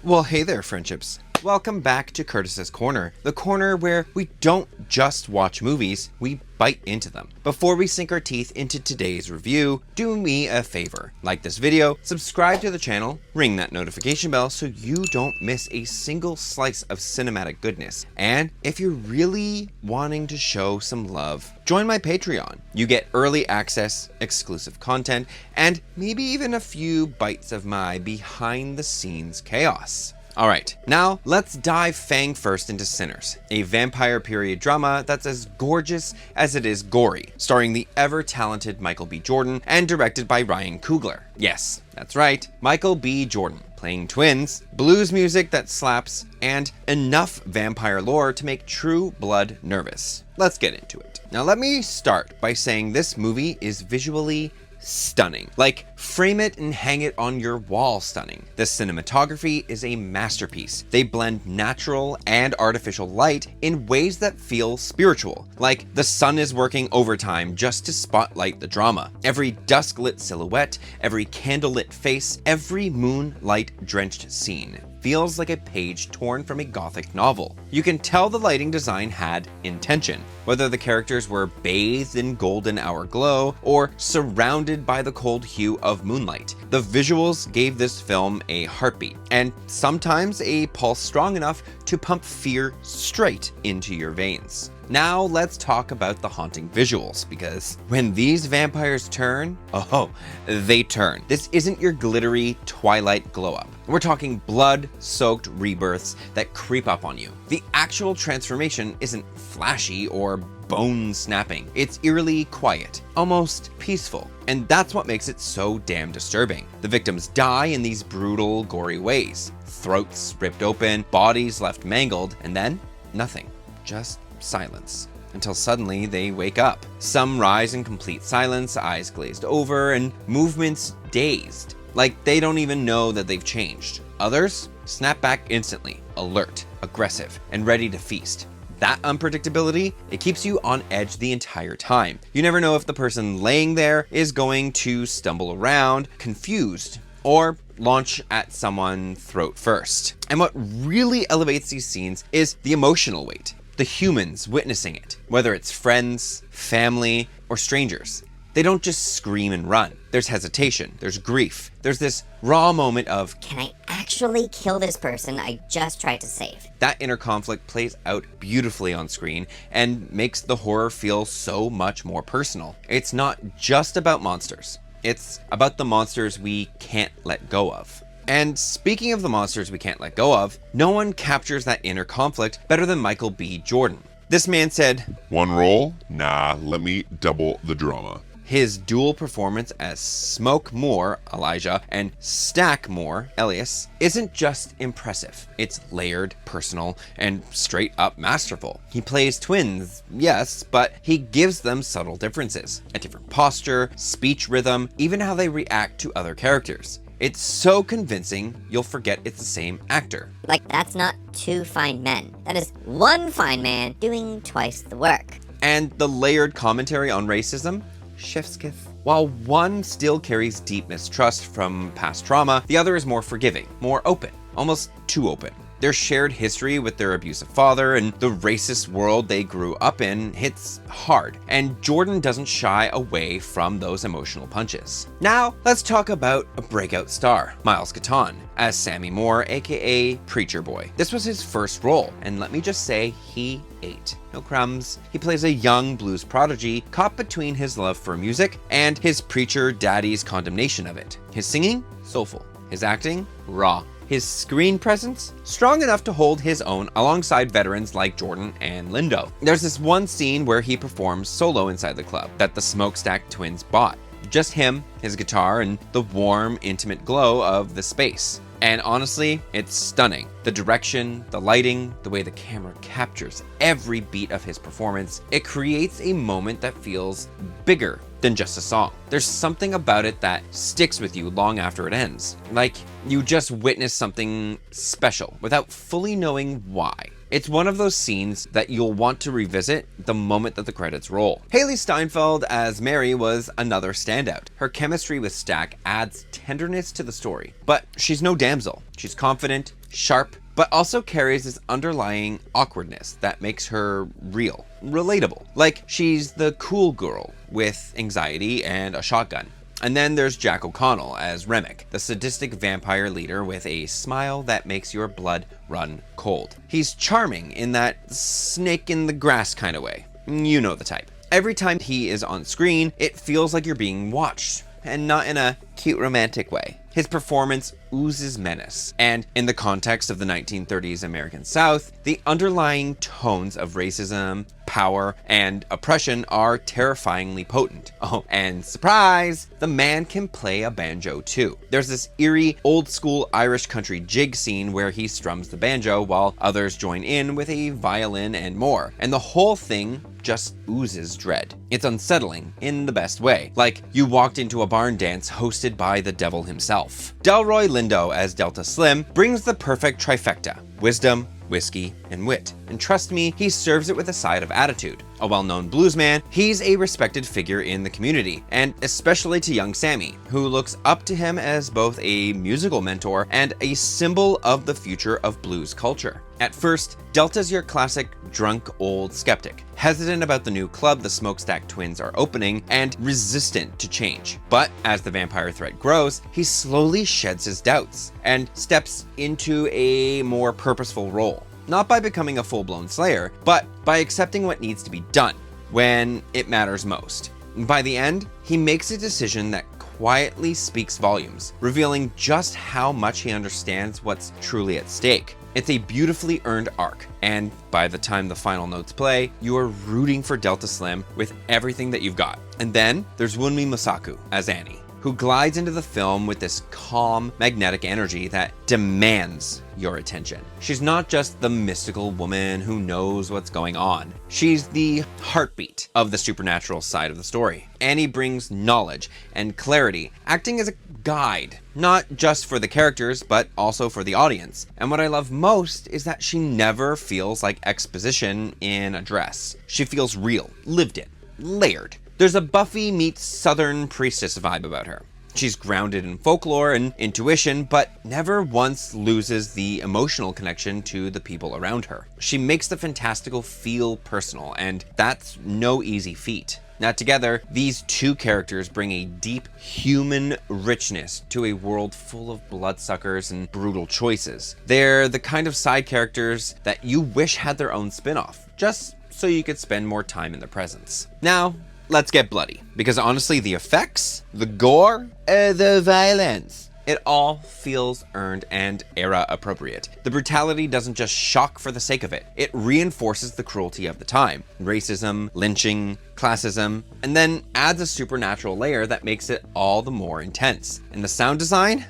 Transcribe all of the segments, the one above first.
Well, hey there, friendships. Welcome back to Curtis's Corner, the corner where we don't just watch movies, we bite into them. Before we sink our teeth into today's review, do me a favor. Like this video, subscribe to the channel, ring that notification bell so you don't miss a single slice of cinematic goodness. And if you're really wanting to show some love, join my Patreon. You get early access, exclusive content, and maybe even a few bites of my behind the scenes chaos. Alright, now let's dive fang first into Sinners, a vampire period drama that's as gorgeous as it is gory, starring the ever-talented Michael B. Jordan and directed by Ryan Coogler. Yes, that's right, Michael B. Jordan, playing twins, blues music that slaps, and enough vampire lore to make True Blood nervous. Let's get into it. Now let me start by saying this movie is visually stunning. Like, frame it and hang it on your wall stunning. The cinematography is a masterpiece. They blend natural and artificial light in ways that feel spiritual, like the sun is working overtime just to spotlight the drama. Every dusk-lit silhouette, every candlelit face, every moonlight-drenched scene feels like a page torn from a gothic novel. You can tell the lighting design had intention, whether the characters were bathed in golden hour glow or surrounded by the cold hue of moonlight. The visuals gave this film a heartbeat, and sometimes a pulse strong enough to pump fear straight into your veins. Now let's talk about the haunting visuals, because when these vampires turn, oh, they turn. This isn't your glittery Twilight glow-up. We're talking blood-soaked rebirths that creep up on you. The actual transformation isn't flashy or bone-snapping. It's eerily quiet, almost peaceful, and that's what makes it so damn disturbing. The victims die in these brutal, gory ways. Throats ripped open, bodies left mangled, and then nothing. Just silence. Until suddenly they wake up. Some rise in complete silence, eyes glazed over, and movements dazed, like they don't even know that they've changed. Others snap back instantly, alert, aggressive, and ready to feast. That unpredictability, it keeps you on edge the entire time. You never know if the person laying there is going to stumble around, confused, or launch at someone throat first. And what really elevates these scenes is the emotional weight. The humans witnessing it, whether it's friends, family, or strangers. They don't just scream and run. There's hesitation, there's grief, there's this raw moment of, can I actually kill this person I just tried to save? That inner conflict plays out beautifully on screen and makes the horror feel so much more personal. It's not just about monsters. It's about the monsters we can't let go of. And speaking of the monsters we can't let go of, no one captures that inner conflict better than Michael B. Jordan. This man said, "One roll? Nah, let me double the drama." His dual performance as Smoke Moore, Elijah, and Stack Moore, Elias, isn't just impressive. It's layered, personal, and straight up masterful. He plays twins, yes, but he gives them subtle differences. A different posture, speech rhythm, even how they react to other characters. It's so convincing, you'll forget it's the same actor. Like, that's not two fine men. That is one fine man doing twice the work. And the layered commentary on racism? Chef's kiss. While one still carries deep mistrust from past trauma, the other is more forgiving, more open, almost too open. Their shared history with their abusive father and the racist world they grew up in hits hard, and Jordan doesn't shy away from those emotional punches. Now, let's talk about a breakout star, Miles Caton, as Sammy Moore, aka Preacher Boy. This was his first role, and let me just say, he ate. No crumbs. He plays a young blues prodigy caught between his love for music and his preacher daddy's condemnation of it. His singing? Soulful. His acting? Raw. His screen presence? Strong enough to hold his own alongside veterans like Jordan and Lindo. There's this one scene where he performs solo inside the club that the Smokestack twins bought. Just him, his guitar, and the warm, intimate glow of the space. And honestly, it's stunning. The direction, the lighting, the way the camera captures every beat of his performance, it creates a moment that feels bigger than just a song. There's something about it that sticks with you long after it ends. Like you just witnessed something special without fully knowing why. It's one of those scenes that you'll want to revisit the moment that the credits roll. Haley Steinfeld as Mary was another standout. Her chemistry with Stack adds tenderness to the story, but she's no damsel. She's confident, sharp, but also carries this underlying awkwardness that makes her real, relatable. Like she's the cool girl with anxiety and a shotgun. And then there's Jack O'Connell as Remick, the sadistic vampire leader with a smile that makes your blood run cold. He's charming in that snake in the grass kind of way. You know the type. Every time he is on screen, it feels like you're being watched, and not in a cute romantic way. His performance oozes menace, and in the context of the 1930s American South, the underlying tones of racism, power, and oppression are terrifyingly potent. Oh, and surprise, the man can play a banjo too. There's this eerie, old-school Irish country jig scene where he strums the banjo while others join in with a violin and more, and the whole thing just oozes dread. It's unsettling in the best way, like you walked into a barn dance hosted by the devil himself. Delroy Lindo as Delta Slim brings the perfect trifecta: wisdom, whiskey, and wit. And trust me, he serves it with a side of attitude. A well-known bluesman, he's a respected figure in the community, and especially to young Sammy, who looks up to him as both a musical mentor and a symbol of the future of blues culture. At first, Delta's your classic drunk old skeptic, hesitant about the new club the Smokestack twins are opening and resistant to change. But as the vampire threat grows, he slowly sheds his doubts and steps into a more purposeful role. Not by becoming a full-blown slayer, but by accepting what needs to be done when it matters most. By the end, he makes a decision that quietly speaks volumes, revealing just how much he understands what's truly at stake. It's a beautifully earned arc, and by the time the final notes play, you are rooting for Delta Slim with everything that you've got. And then there's Wunmi Mosaku as Annie, who glides into the film with this calm, magnetic energy that demands your attention. She's not just the mystical woman who knows what's going on. She's the heartbeat of the supernatural side of the story. Annie brings knowledge and clarity, acting as a guide, not just for the characters, but also for the audience. And what I love most is that she never feels like exposition in a dress. She feels real, lived in, layered. There's a Buffy meets Southern priestess vibe about her. She's grounded in folklore and intuition, but never once loses the emotional connection to the people around her. She makes the fantastical feel personal, and that's no easy feat. Now together, these two characters bring a deep human richness to a world full of bloodsuckers and brutal choices. They're the kind of side characters that you wish had their own spin-off, just so you could spend more time in their presence. Now, let's get bloody, because honestly, the effects, the gore, the violence, it all feels earned and era appropriate. The brutality doesn't just shock for the sake of it. It reinforces the cruelty of the time. Racism, lynching, classism, and then adds a supernatural layer that makes it all the more intense. And the sound design?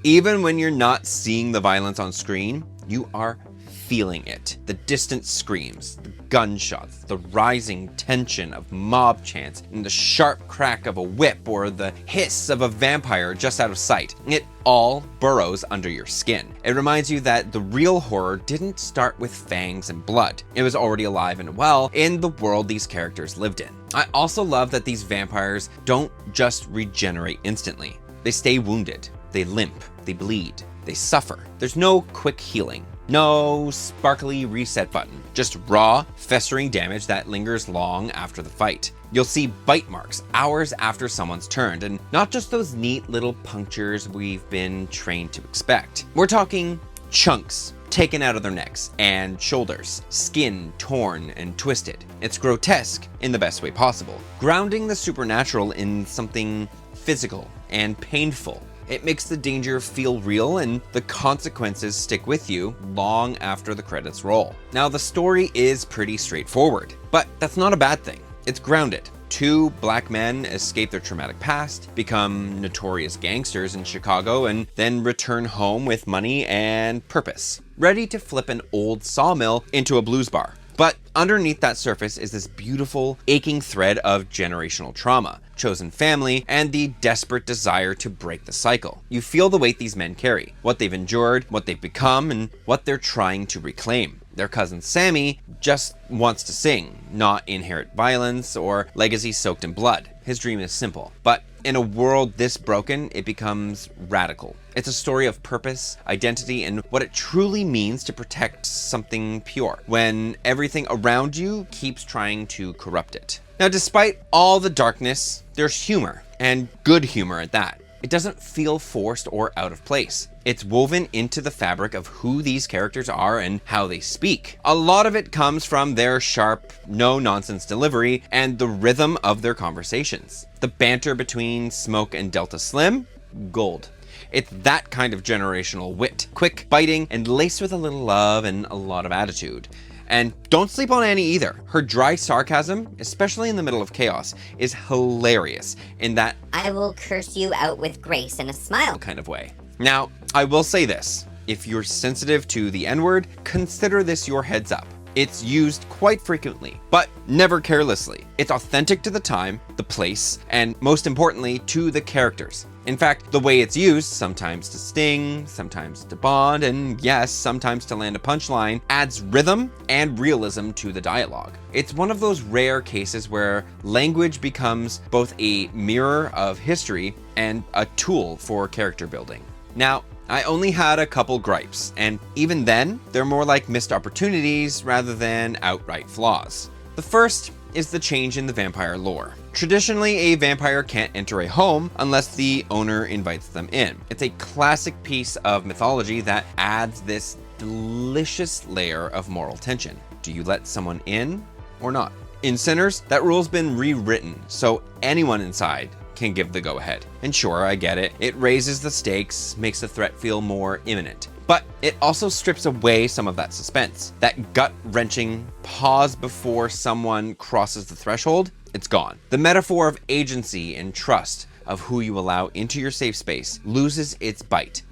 Even when you're not seeing the violence on screen, you are feeling it. The distant screams, the gunshots, the rising tension of mob chants, and the sharp crack of a whip or the hiss of a vampire just out of sight. It all burrows under your skin. It reminds you that the real horror didn't start with fangs and blood. It was already alive and well in the world these characters lived in. I also love that these vampires don't just regenerate instantly. They stay wounded, they limp, they bleed, they suffer. There's no quick healing. No sparkly reset button, just raw, festering damage that lingers long after the fight. You'll see bite marks hours after someone's turned, and not just those neat little punctures we've been trained to expect. We're talking chunks taken out of their necks and shoulders, skin torn and twisted. It's grotesque in the best way possible, grounding the supernatural in something physical and painful. It makes the danger feel real and the consequences stick with you long after the credits roll. Now, the story is pretty straightforward, but that's not a bad thing. It's grounded. Two black men escape their traumatic past, become notorious gangsters in Chicago, and then return home with money and purpose, ready to flip an old sawmill into a blues bar. But underneath that surface is this beautiful, aching thread of generational trauma, chosen family, and the desperate desire to break the cycle. You feel the weight these men carry, what they've endured, what they've become, and what they're trying to reclaim. Their cousin Sammy just wants to sing, not inherit violence or legacy soaked in blood. His dream is simple, but in a world this broken, it becomes radical. It's a story of purpose, identity, and what it truly means to protect something pure when everything around you keeps trying to corrupt it. Now, despite all the darkness, there's humor, and good humor at that. It doesn't feel forced or out of place. It's woven into the fabric of who these characters are and how they speak. A lot of it comes from their sharp, no-nonsense delivery and the rhythm of their conversations. The banter between Smoke and Delta Slim? Gold. It's that kind of generational wit. Quick, biting, and laced with a little love and a lot of attitude. And don't sleep on Annie either. Her dry sarcasm, especially in the middle of chaos, is hilarious in that I will curse you out with grace and a smile kind of way. Now, I will say this. If you're sensitive to the N-word, consider this your heads up. It's used quite frequently, but never carelessly. It's authentic to the time, the place, and most importantly, to the characters. In fact, the way it's used, sometimes to sting, sometimes to bond, and yes, sometimes to land a punchline, adds rhythm and realism to the dialogue. It's one of those rare cases where language becomes both a mirror of history and a tool for character building. Now, I only had a couple gripes, and even then, they're more like missed opportunities rather than outright flaws. The first is the change in the vampire lore. Traditionally, a vampire can't enter a home unless the owner invites them in. It's a classic piece of mythology that adds this delicious layer of moral tension. Do you let someone in or not? In Sinners, that rule's been rewritten, so anyone inside can give the go-ahead. And sure, I get it. It raises the stakes, makes the threat feel more imminent. But it also strips away some of that suspense. That gut-wrenching pause before someone crosses the threshold, it's gone. The metaphor of agency and trust of who you allow into your safe space loses its bite.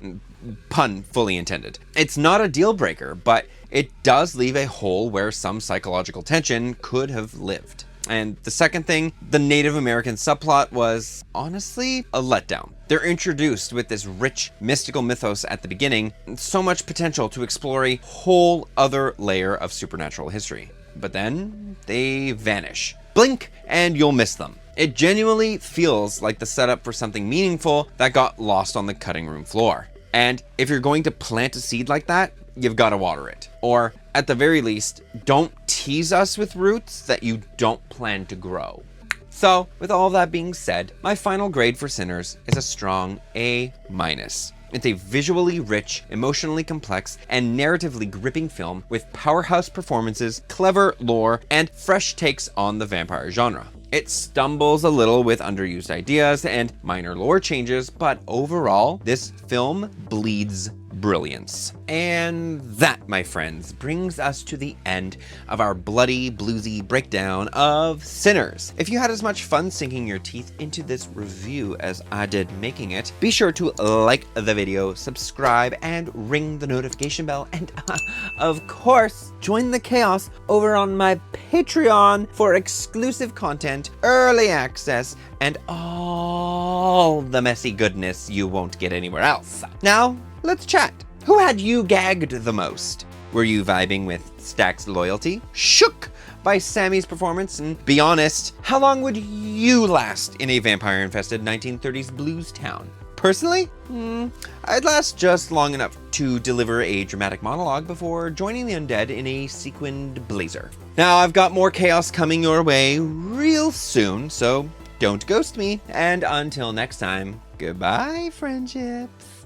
Pun fully intended. It's not a deal breaker, but it does leave a hole where some psychological tension could have lived. And the second thing, the Native American subplot was honestly a letdown. They're introduced with this rich mystical mythos at the beginning, and so much potential to explore a whole other layer of supernatural history. But then they vanish. Blink and you'll miss them. It genuinely feels like the setup for something meaningful that got lost on the cutting room floor. And if you're going to plant a seed like that, you've got to water it. Or at the very least, don't tease us with roots that you don't plan to grow. So, with all that being said, my final grade for Sinners is a strong A-. It's a visually rich, emotionally complex, and narratively gripping film with powerhouse performances, clever lore, and fresh takes on the vampire genre. It stumbles a little with underused ideas and minor lore changes, but overall, this film bleeds brilliance. And that, my friends, brings us to the end of our bloody, bluesy breakdown of Sinners. If you had as much fun sinking your teeth into this review as I did making it, be sure to like the video, subscribe, and ring the notification bell, and of course, join the chaos over on my Patreon for exclusive content, early access, and all the messy goodness you won't get anywhere else. Now, let's chat. Who had you gagged the most? Were you vibing with Stack's loyalty? Shook by Sammy's performance? And be honest, how long would you last in a vampire-infested 1930s blues town? Personally, I'd last just long enough to deliver a dramatic monologue before joining the undead in a sequined blazer. Now, I've got more chaos coming your way real soon, so don't ghost me. And until next time, goodbye, friendships.